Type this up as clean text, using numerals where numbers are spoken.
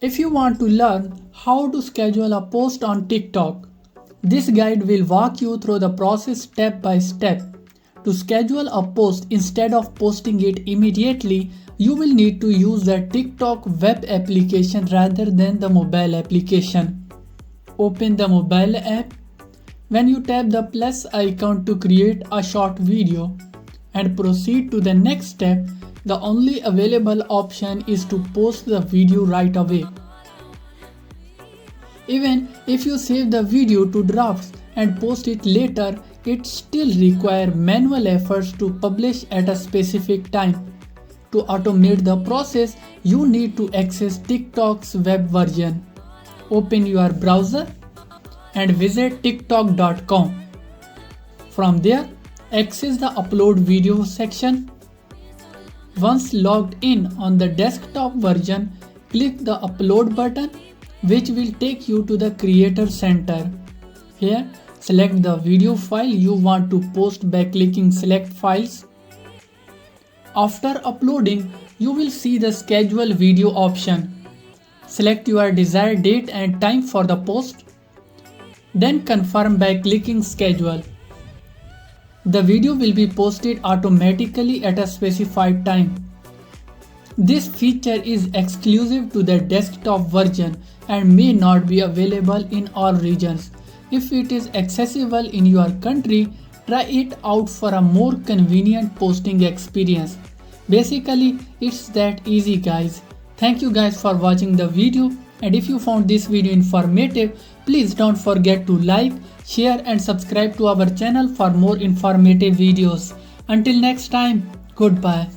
If you want to learn how to schedule a post on TikTok, this guide will walk you through the process step by step. To schedule a post instead of posting it immediately, you will need to use the TikTok web application rather than the mobile application. Open the mobile app. When you tap the plus icon to create a short video and proceed to the next step, the only available option is to post the video right away. Even if you save the video to drafts and post it later, it still requires manual efforts to publish at a specific time. To automate the process, you need to access TikTok's web version. Open your browser and visit tiktok.com. From there, access the upload video section. Once logged in on the desktop version, click the upload button, which will take you to the Creator Center. Here, select the video file you want to post by clicking Select Files. After uploading, you will see the Schedule Video option. Select your desired date and time for the post. Then confirm by clicking Schedule. The video will be posted automatically at a specified time. This feature is exclusive to the desktop version and may not be available in all regions. If it is accessible in your country, try it out for a more convenient posting experience. Basically, it's that easy, guys. Thank you guys for watching the video, and if you found this video informative, please don't forget to like, share and subscribe to our channel for more informative videos. Until next time, goodbye.